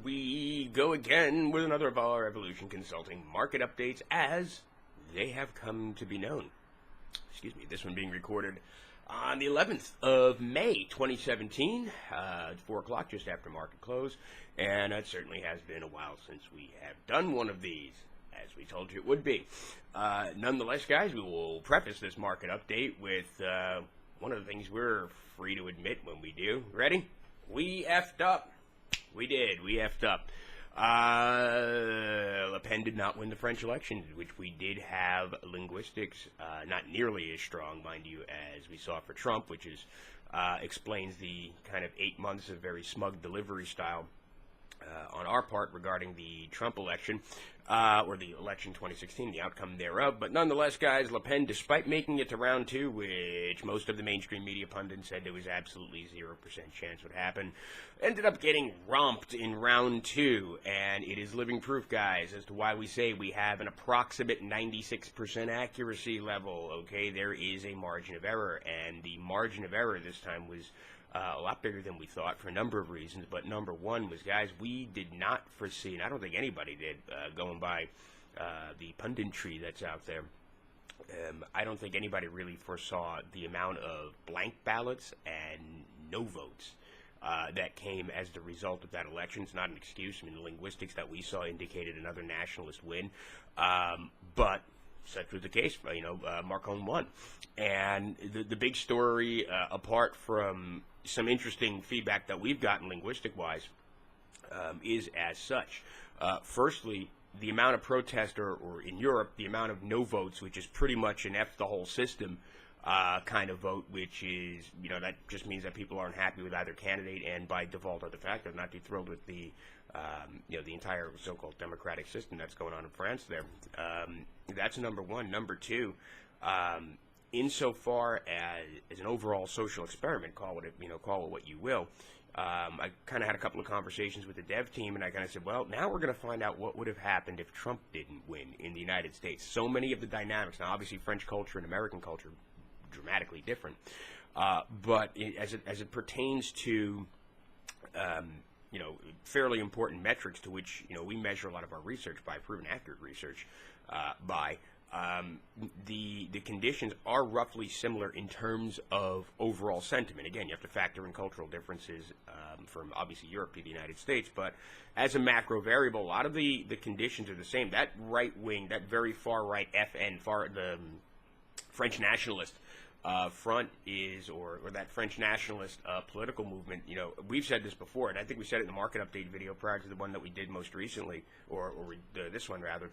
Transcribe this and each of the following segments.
we go again with another of our Evolution Consulting market updates as they have come to be known. Excuse me, this one being recorded on the 11th of May, 2017, 4 o'clock, just after market close, and it certainly has been a while since we have done one of these, as we told you it would be. Nonetheless, guys, we will preface this market update with one of the things we're free to admit when we do. Ready? We effed up. We did. We effed up. Le Pen did not win the French election, which we did have linguistics not nearly as strong, mind you, as we saw for Trump, which is explains the kind of 8 months of very smug delivery style on our part regarding the Trump election, or the election 2016, the outcome thereof. But nonetheless, guys, Le Pen, despite making it to round two, which most of the mainstream media pundits said there was absolutely 0% chance would happen, ended up getting romped in round two. And it is living proof, guys, as to why we say we have an approximate 96% accuracy level. Okay, there is a margin of error, and the margin of error this time was a lot bigger than we thought for a number of reasons, but number one was, guys, we did not foresee, and I don't think anybody did, going by the punditry that's out there, I don't think anybody really foresaw the amount of blank ballots and no votes that came as the result of that election. It's not an excuse. I mean, the linguistics that we saw indicated another nationalist win, but such was the case. Macron won. And the big story, apart from some interesting feedback that we've gotten linguistic-wise, is as such. Firstly, the amount of protest, or in Europe, the amount of no votes, which is pretty much an F the whole system kind of vote, which is, that just means that people aren't happy with either candidate, and by default or de facto not too thrilled with the the entire so-called democratic system that's going on in France there. That's number one. Number two, insofar as an overall social experiment, call it what you will, I kind of had a couple of conversations with the dev team, and I kind of said, well, now we're going to find out what would have happened if Trump didn't win in the United States. So many of the dynamics, now obviously French culture and American culture dramatically different, but as it pertains to fairly important metrics to which we measure a lot of our research by, proven accurate research by. The conditions are roughly similar in terms of overall sentiment. Again, you have to factor in cultural differences from obviously Europe to the United States, but as a macro variable, a lot of the conditions are the same. That right wing, that very far right FN, the French nationalist front is, or that French nationalist political movement, we've said this before, and I think we said it in the market update video prior to the one that we did most recently, or this one rather,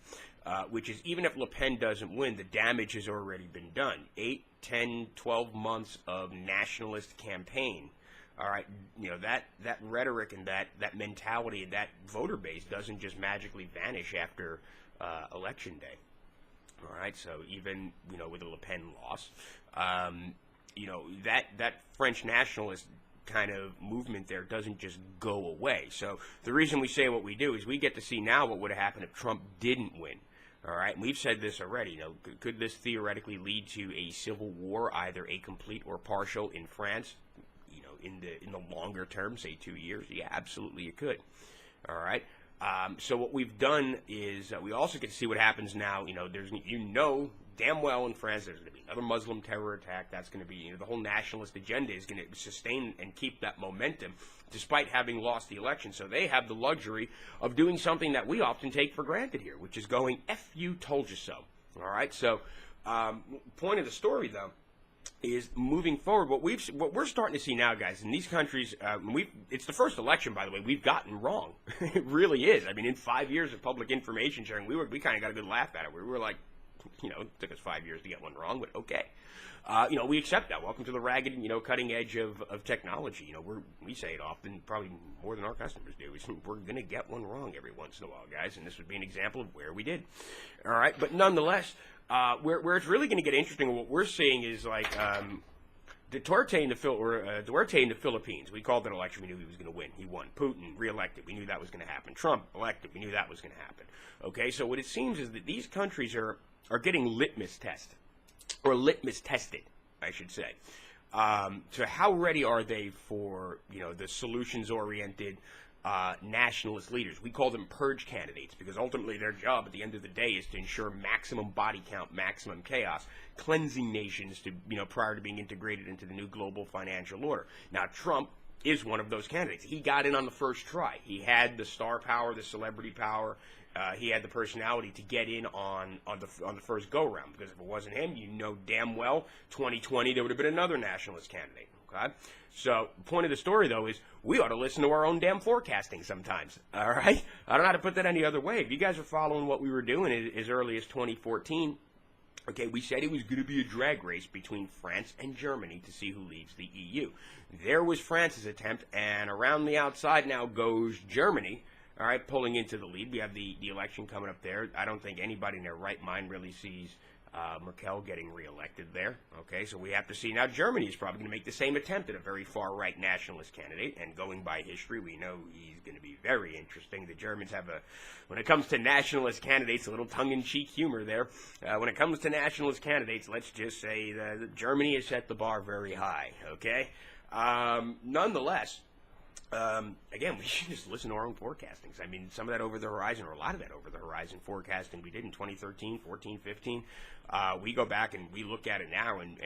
which is, even if Le Pen doesn't win, the damage has already been done. 8, 10, 12 months of nationalist campaign. All right, that rhetoric and that mentality and that voter base doesn't just magically vanish after election day. All right, so even with a Le Pen loss, that French nationalist kind of movement there doesn't just go away. So the reason we say what we do is we get to see now what would have happened if Trump didn't win. All right, and we've said this already. Could this theoretically lead to a civil war, either a complete or partial, in France? In the longer term, say 2 years, yeah, absolutely it could. All right. So what we've done is we also get to see what happens now. There's damn well in France there's going to be another Muslim terror attack. That's going to be the whole nationalist agenda is going to sustain and keep that momentum despite having lost the election. So they have the luxury of doing something that we often take for granted here, which is going F you, told you so. All right. So point of the story though is moving forward. What we're starting to see now, guys, in these countries, it's the first election, by the way, we've gotten wrong. It really is. I mean, in 5 years of public information sharing, we kind of got a good laugh at it. We were like, it took us 5 years to get one wrong, but okay. We accept that. Welcome to the ragged, cutting edge of technology. We say it often, probably more than our customers do. We're going to get one wrong every once in a while, guys, and this would be an example of where we did. All right, but nonetheless, where it's really going to get interesting, what we're seeing is like Duterte in the Philippines. We called that election. We knew he was going to win. He won. Putin reelected. We knew that was going to happen. Trump elected. We knew that was going to happen. Okay, so what it seems is that these countries are getting litmus tested, I should say. So how ready are they for the solutions-oriented nationalist leaders. We call them purge candidates because ultimately their job at the end of the day is to ensure maximum body count, maximum chaos, cleansing nations to, prior to being integrated into the new global financial order. Now, Trump is one of those candidates. He got in on the first try. He had the star power, the celebrity power. He had the personality to get in on the first go-round, because if it wasn't him, damn well 2020 there would have been another nationalist candidate. Okay? So the point of the story, though, is we ought to listen to our own damn forecasting sometimes. All right? I don't know how to put that any other way. If you guys are following what we were doing as early as 2014, okay, we said it was going to be a drag race between France and Germany to see who leaves the EU. There was France's attempt, and around the outside now goes Germany. All right, pulling into the lead. We have the election coming up there. I don't think anybody in their right mind really sees Merkel getting reelected there. Okay, so we have to see. Now, Germany is probably going to make the same attempt at a very far-right nationalist candidate, and going by history, we know he's going to be very interesting. The Germans have when it comes to nationalist candidates, a little tongue-in-cheek humor there. When it comes to nationalist candidates, let's just say that Germany has set the bar very high, okay? Nonetheless, again, we should just listen to our own forecastings. I mean, some of that over the horizon, or a lot of that over the horizon forecasting we did in 2013, 14, 15. We go back and we look at it now, and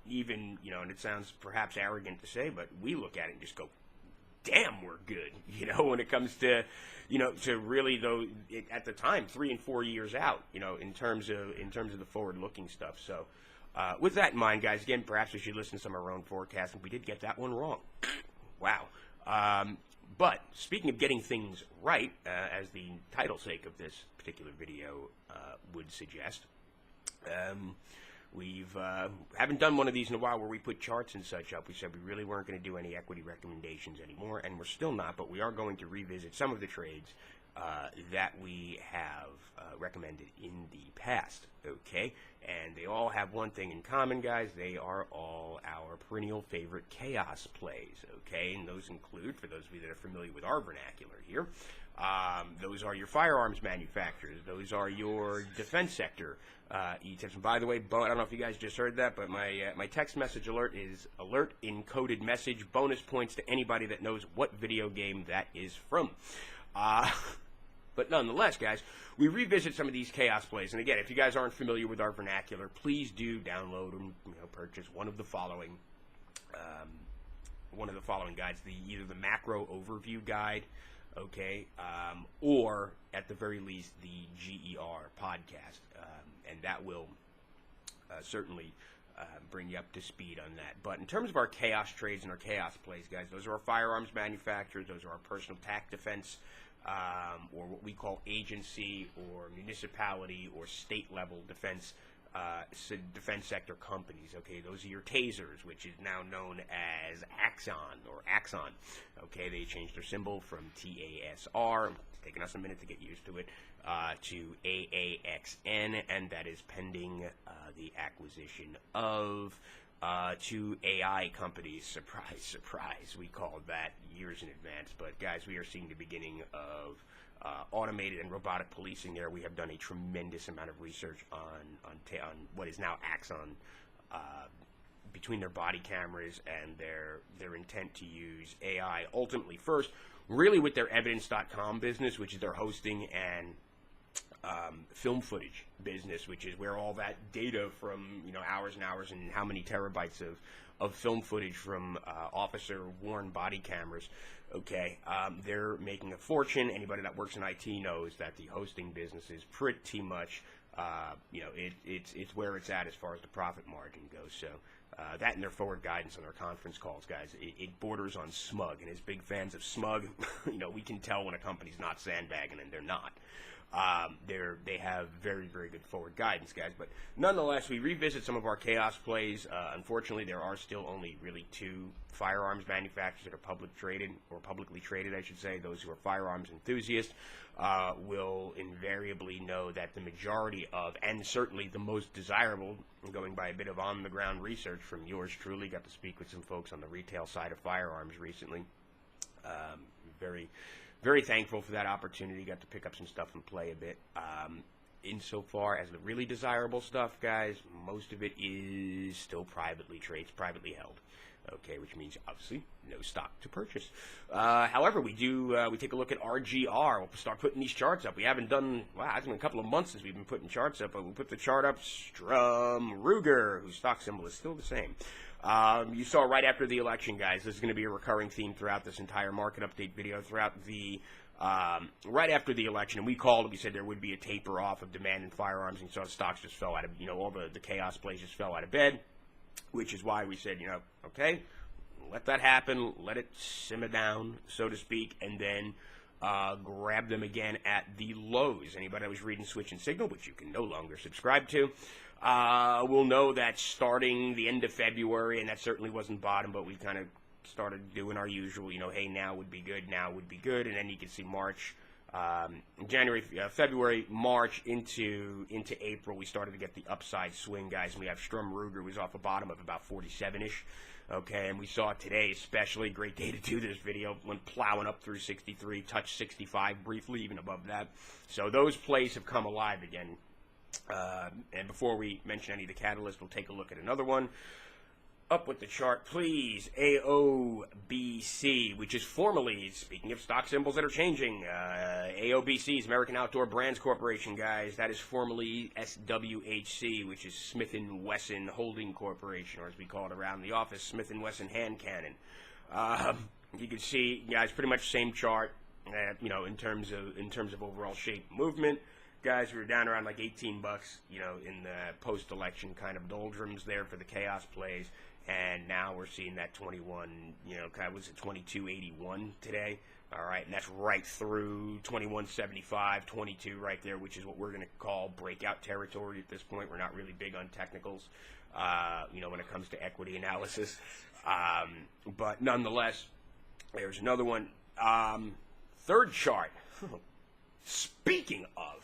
even, and it sounds perhaps arrogant to say, but we look at it and just go, damn, we're good, when it comes to, to really, though, at the time, 3 and 4 years out, in terms of the forward-looking stuff. So, with that in mind, guys, again, perhaps we should listen to some of our own forecasting. We did get that one wrong. Wow. But speaking of getting things right, as the title sake of this particular video would suggest, we've haven't done one of these in a while where we put charts and such up. We said we really weren't going to do any equity recommendations anymore, and we're still not, but we are going to revisit some of the trades that we have recommended in the past, okay? And they all have one thing in common, guys. They are all our perennial favorite chaos plays, okay? And those include, for those of you that are familiar with our vernacular here, those are your firearms manufacturers. Those are your defense sector ETFs. And by the way, I don't know if you guys just heard that, but my text message alert is alert encoded message. Bonus points to anybody that knows what video game that is from. But nonetheless, guys, we revisit some of these chaos plays. And again, if you guys aren't familiar with our vernacular, please do download and purchase one of the following guides: either the macro overview guide, okay, or at the very least the GER podcast, and that will certainly bring you up to speed on that. But in terms of our chaos trades and our chaos plays, guys, those are our firearms manufacturers, those are our personal attack defense, or what we call agency or municipality or state level defense sector companies. Okay, those are your tasers, which is now known as Axon or Axon. Okay, they changed their symbol from TASR. It's taken us a minute to get used to it, to AAXN, and that is pending the acquisition of 2 AI companies. Surprise, surprise. We called that years in advance. But guys, we are seeing the beginning of automated and robotic policing there. We have done a tremendous amount of research on what is now Axon, between their body cameras and their intent to use AI ultimately first, really with their evidence.com business, which is their hosting and film footage business, which is where all that data from hours and hours and how many terabytes of film footage from officer worn body cameras. Okay, they're making a fortune. Anybody that works in IT knows that the hosting business is pretty much it's where it's at as far as the profit margin goes. So that and their forward guidance on their conference calls, guys, it borders on smug. And as big fans of smug, we can tell when a company's not sandbagging, and they're not. They have very, very good forward guidance, guys. But nonetheless, we revisit some of our chaos plays. Unfortunately, there are still only really 2 firearms manufacturers that are publicly traded, I should say. Those who are firearms enthusiasts will invariably know that the majority of, and certainly the most desirable, going by a bit of on-the-ground research from yours truly, got to speak with some folks on the retail side of firearms recently. Very thankful for that opportunity. Got to pick up some stuff and play a bit. Insofar as the really desirable stuff, guys, most of it is still privately held. Okay, which means obviously no stock to purchase. However, we take a look at RGR. We'll start putting these charts up. We haven't done, wow, it's been a couple of months since we've been putting charts up, but we'll put the chart up. Strum Ruger, whose stock symbol is still the same. You saw right after the election, guys, this is going to be a recurring theme throughout this entire market update video, throughout the right after the election, and we called it, we said there would be a taper off of demand in firearms, and so stocks just fell out of, all the chaos plays just fell out of bed, which is why we said, okay, let that happen, let it simmer down, so to speak, and then grab them again at the lows. Anybody that was reading Switch and Signal, which you can no longer subscribe to, will know that starting the end of February, and that certainly wasn't bottom, but we kind of started doing our usual, hey, now would be good, and then you can see March, January, February, March into April, we started to get the upside swing, guys, and we have Strum Ruger was off a bottom of about 47-ish, okay, and we saw today especially, great day to do this video, went plowing up through 63, touched 65 briefly, even above that, so those plays have come alive again, and before we mention any of the catalysts, we'll take a look at another one. Up with the chart, please. AOBC, which is formerly, speaking of stock symbols that are changing, AOBC is American Outdoor Brands Corporation, guys. That is formerly SWHC, which is Smith & Wesson Holding Corporation, or as we call it around the office, Smith & Wesson Hand Cannon. You can see, guys, pretty much same chart, in terms of overall shape movement. Guys, we were down around like 18 bucks, in the post-election kind of doldrums there for the chaos plays. And now we're seeing that 21, kind of was it 22.81 today. All right, and that's right through 21.75, 22 right there, which is what we're going to call breakout territory at this point. We're not really big on technicals, when it comes to equity analysis. But nonetheless, there's another one. Third chart. Speaking of,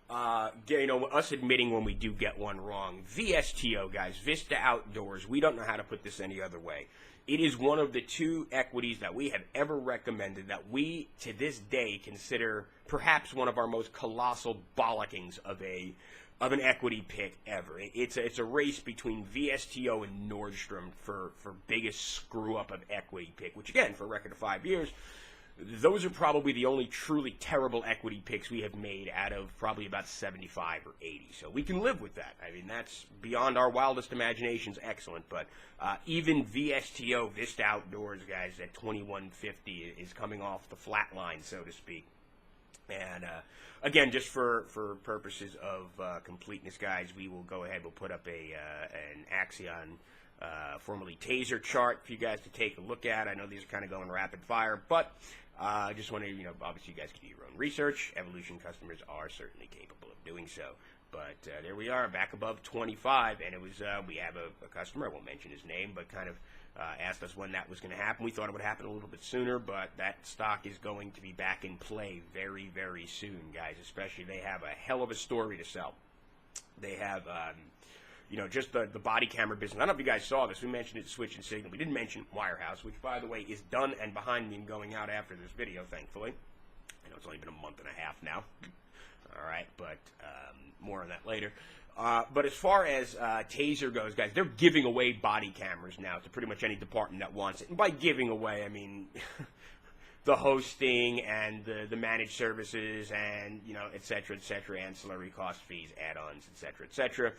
us admitting when we do get one wrong. VSTO, guys, Vista Outdoors. We don't know how to put this any other way. It is one of the two equities that we have ever recommended that we, to this day, consider perhaps one of our most colossal bollockings of an equity pick ever. It's a race between VSTO and Nordstrom for biggest screw-up of equity pick, which, again, for a record of 5 years, those are probably the only truly terrible equity picks we have made out of probably about 75 or 80. So we can live with that. I mean, that's beyond our wildest imaginations excellent. But even VSTO, Vista Outdoors, guys, at 21.50 is coming off the flat line, so to speak. And again, just for purposes of completeness, guys, we will go ahead. We'll put up an Axion formerly Taser chart for you guys to take a look at. I know these are kind of going rapid fire, but I just want to, obviously you guys can do your own research. Evolution customers are certainly capable of doing so. But there we are, back above 25, and it was, we have a customer, I won't mention his name, but kind of asked us when that was going to happen. We thought it would happen a little bit sooner, but that stock is going to be back in play very, very soon, guys, especially they have a hell of a story to sell. They have, just the body camera business. I don't know if you guys saw this. We mentioned it, Switch and Signal. We didn't mention Wirehouse, which, by the way, is done and behind me and going out after this video, thankfully. I know it's only been a month and a half now. All right, but more on that later. But as far as Taser goes, guys, they're giving away body cameras now to pretty much any department that wants it. And by giving away, I mean the hosting and the managed services and, et cetera, ancillary cost fees, add-ons, et cetera.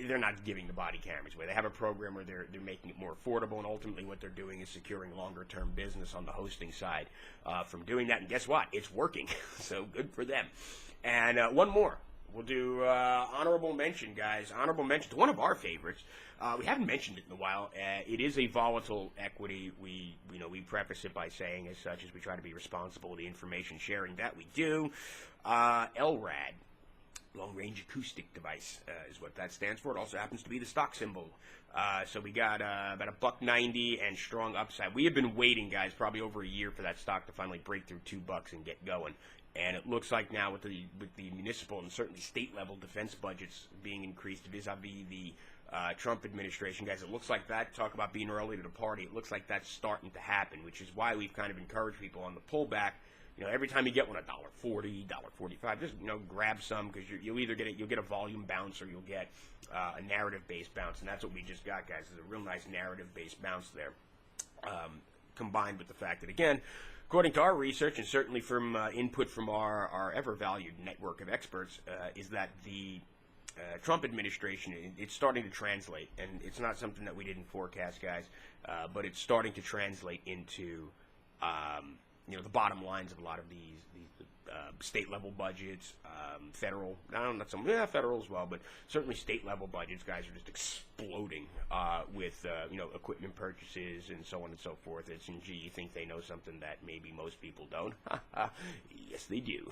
They're not giving the body cameras away. They have a program where they're making it more affordable, and ultimately what they're doing is securing longer-term business on the hosting side from doing that. And guess what? It's working, so good for them. And one more. We'll do honorable mention, guys. Honorable mention to one of our favorites. We haven't mentioned it in a while. It is a volatile equity. We preface it by saying as such as we try to be responsible with the information sharing that we do. LRAD. Long-range acoustic device is what that stands for. It also happens to be the stock symbol. So we got about $1.90 and strong upside. We have been waiting, guys, probably over a year for that stock to finally break through $2 and get going. And it looks like now with the municipal and certainly state-level defense budgets being increased vis-a-vis the Trump administration, guys, it looks like that. Talk about being early to the party. It looks like that's starting to happen, which is why we've kind of encouraged people on the pullback. every time you get one, $1.40, $1.45, just grab some, because you'll either get a volume bounce, or you'll get a narrative-based bounce, and that's what we just got, guys. Is a real nice narrative-based bounce there, combined with the fact that, again, according to our research, and certainly from input from our ever-valued network of experts, is that the Trump administration, it's starting to translate, and it's not something that we didn't forecast, guys, but it's starting to translate into the bottom lines of a lot of these state-level budgets, federal, not some, federal as well, but certainly state-level budgets, guys, are just exploding with, equipment purchases and so on and so forth. And gee, you think they know something that maybe most people don't? Yes, they do.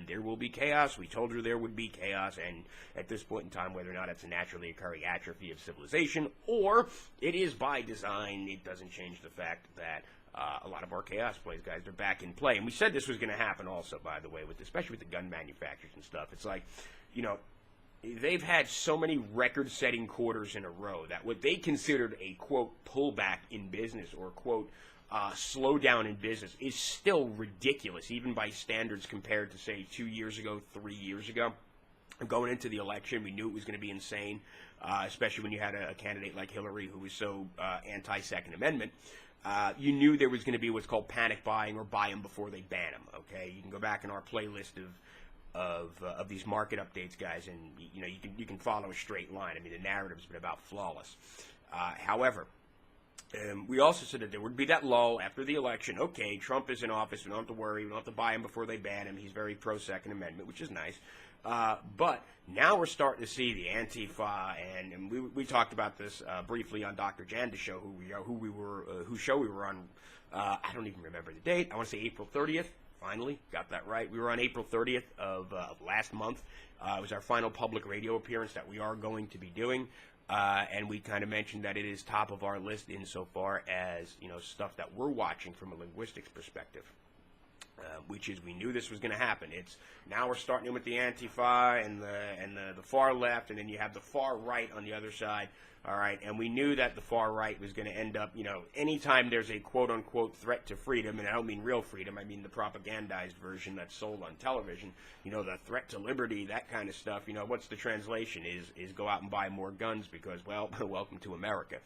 There will be chaos. We told you there would be chaos, and at this point in time, whether or not it's a naturally occurring atrophy of civilization, or it is by design, it doesn't change the fact that a lot of our chaos plays, guys, they're back in play. And we said this was going to happen also, by the way, especially with the gun manufacturers and stuff. It's like, they've had so many record-setting quarters in a row that what they considered a, quote, pullback in business, or, quote, slowdown in business, is still ridiculous, even by standards compared to, say, 2 years ago, 3 years ago. Going into the election, we knew it was going to be insane, especially when you had a candidate like Hillary who was so anti-Second Amendment. You knew there was going to be what's called panic buying, or buy them before they ban them. Okay, you can go back in our playlist of these market updates, guys, and you can follow a straight line. I mean, the narrative's been about flawless. However, we also said that there would be that lull after the election. Okay, Trump is in office. We don't have to worry. We don't have to buy him before they ban him. He's very pro-Second Amendment, which is nice. But now we're starting to see the Antifa, and we talked about this briefly on Dr. Janda's show, whose show we were on. I don't even remember the date. I want to say April 30th. Finally, got that right. We were on April 30th of last month. It was our final public radio appearance that we are going to be doing. And we kind of mentioned that it is top of our list insofar as, stuff that we're watching from a linguistics perspective. Which is, we knew this was going to happen. Now we're starting with the Antifa and the far left, and then you have the far right on the other side. All right, and we knew that the far right was going to end up, anytime there's a quote-unquote threat to freedom, and I don't mean real freedom, I mean the propagandized version that's sold on television, the threat to liberty, that kind of stuff, what's the translation? Is go out and buy more guns because, well, welcome to America.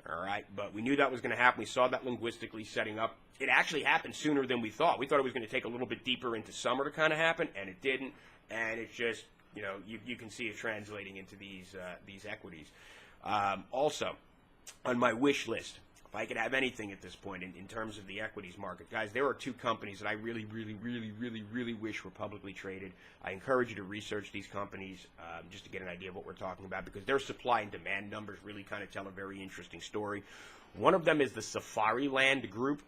All right, but we knew that was going to happen. We saw that linguistically setting up. It actually happened sooner than we thought. We thought it was going to take a little bit deeper into summer to kind of happen, and it didn't, and it's just, you can see it translating into these equities. Also, on my wish list, if I could have anything at this point in terms of the equities market, guys, there are two companies that I really, really, really, really, really wish were publicly traded. I encourage you to research these companies just to get an idea of what we're talking about, because their supply and demand numbers really kind of tell a very interesting story. One of them is the Safariland Group,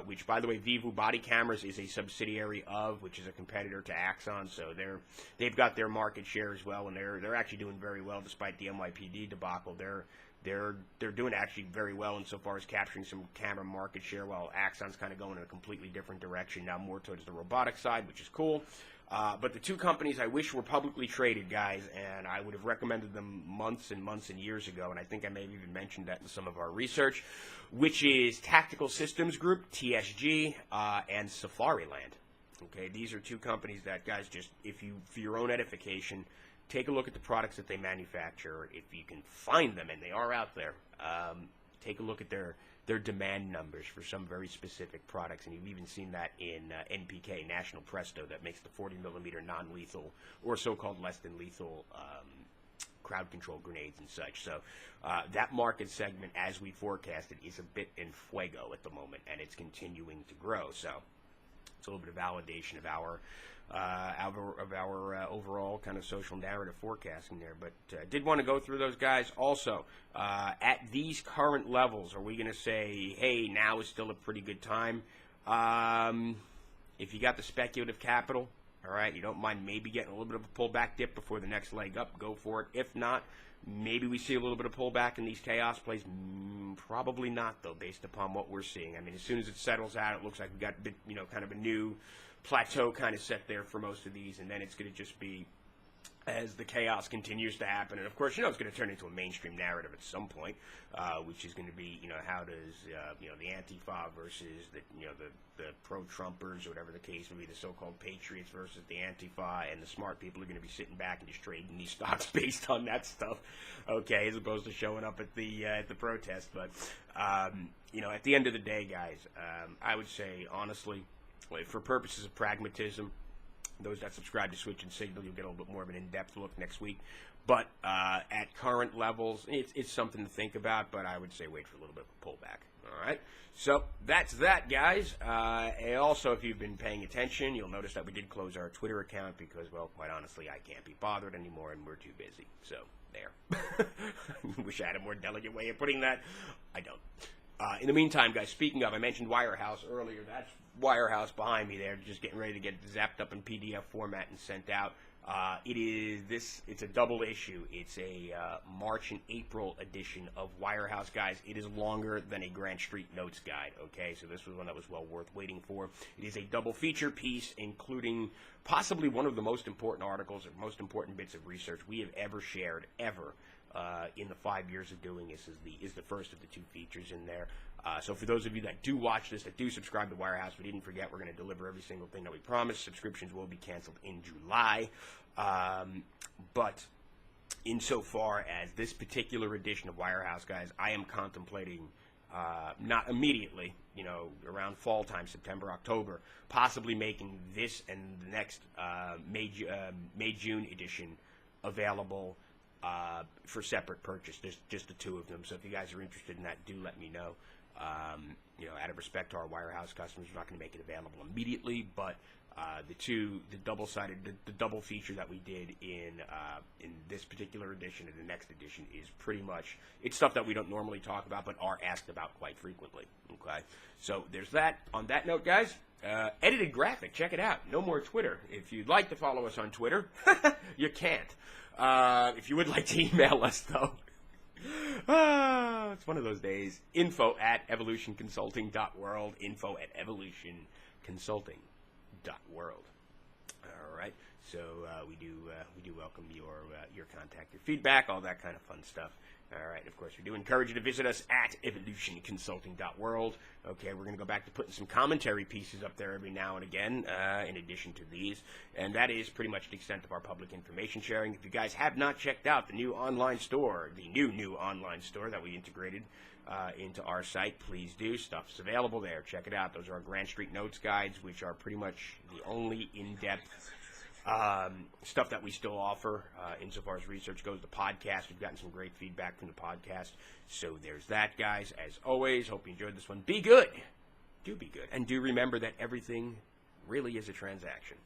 which, by the way, Vivu Body Cameras is a subsidiary of, which is a competitor to Axon. So they've got their market share as well, and they're actually doing very well despite the NYPD debacle. They're doing actually very well insofar as capturing some camera market share, while Axon's kind of going in a completely different direction now, more towards the robotic side, which is cool. But the two companies I wish were publicly traded, guys, and I would have recommended them months and months and years ago, and I think I may have even mentioned that in some of our research, which is Tactical Systems Group, TSG, and Safariland. Okay, these are two companies that, guys, just for your own edification, take a look at the products that they manufacture. If you can find them, and they are out there, take a look at their demand numbers for some very specific products, and you've even seen that in NPK, National Presto, that makes the 40mm non-lethal, or so-called less than lethal crowd control grenades and such. So that market segment, as we forecasted, is a bit in fuego at the moment, and it's continuing to grow. So it's a little bit of validation of our overall kind of social narrative forecasting there. But did want to go through those, guys. Also, at these current levels, are we going to say, hey, now is still a pretty good time? If you got the speculative capital, all right, you don't mind maybe getting a little bit of a pullback dip before the next leg up, go for it. If not, maybe we see a little bit of pullback in these chaos plays. Probably not, though, based upon what we're seeing. I mean, as soon as it settles out, it looks like we've got, kind of a new plateau kind of set there for most of these, and then it's going to just be as the chaos continues to happen. And of course, it's going to turn into a mainstream narrative at some point, which is going to be, how does, the Antifa versus the pro-Trumpers, or whatever the case may be, the so-called patriots versus the Antifa, and the smart people are going to be sitting back and just trading these stocks based on that stuff, okay, as opposed to showing up at the protest. But, at the end of the day, guys, I would say, honestly, for purposes of pragmatism, those that subscribe to Switch and Signal, you'll get a little bit more of an in-depth look next week. But at current levels, it's something to think about, but I would say wait for a little bit of a pullback. All right? So that's that, guys. And also, if you've been paying attention, you'll notice that we did close our Twitter account because, well, quite honestly, I can't be bothered anymore, and we're too busy. So, there. Wish I had a more delicate way of putting that. I don't. In the meantime, guys, speaking of, I mentioned Wirehouse earlier. That's Wirehouse behind me there, just getting ready to get zapped up in PDF format and sent out. It's a double issue. It's a March and April edition of Wirehouse, guys. It is longer than a Grant Street Notes guide, okay? So this was one that was well worth waiting for. It is a double feature piece, including possibly one of the most important articles or most important bits of research we have ever shared, ever. In the 5 years of doing this is the first of the two features in there. So for those of you that do watch this, that do subscribe to Wirehouse, we didn't forget, we're going to deliver every single thing that we promised. Subscriptions will be canceled in July. But insofar as this particular edition of Wirehouse, guys, I am contemplating, not immediately, around fall time, September, October, possibly making this and the next May-June edition available for separate purchase. There's just the two of them. So if you guys are interested in that, do let me know. Out of respect to our Wirehouse customers, we're not going to make it available immediately, but the double-sided, the double feature that we did in this particular edition and the next edition is pretty much, it's stuff that we don't normally talk about, but are asked about quite frequently. Okay, so there's that. On that note, guys, edited graphic, check it out. No more Twitter. If you'd like to follow us on Twitter, you can't. If you would like to email us, though, it's one of those days. info@evolutionconsulting.world. info@evolutionconsulting.world. All right. So we do welcome your contact, your feedback, all that kind of fun stuff. All right. Of course, we do encourage you to visit us at evolutionconsulting.world. Okay, we're going to go back to putting some commentary pieces up there every now and again, in addition to these. And that is pretty much the extent of our public information sharing. If you guys have not checked out the new online store, the new online store that we integrated into our site, please do. Stuff's available there. Check it out. Those are our Grant Street Notes guides, which are pretty much the only in-depth stuff that we still offer insofar as research goes. The podcast, we've gotten some great feedback from the podcast. So there's that, guys. As always, hope you enjoyed this one. Be good. Do be good. And do remember that everything really is a transaction.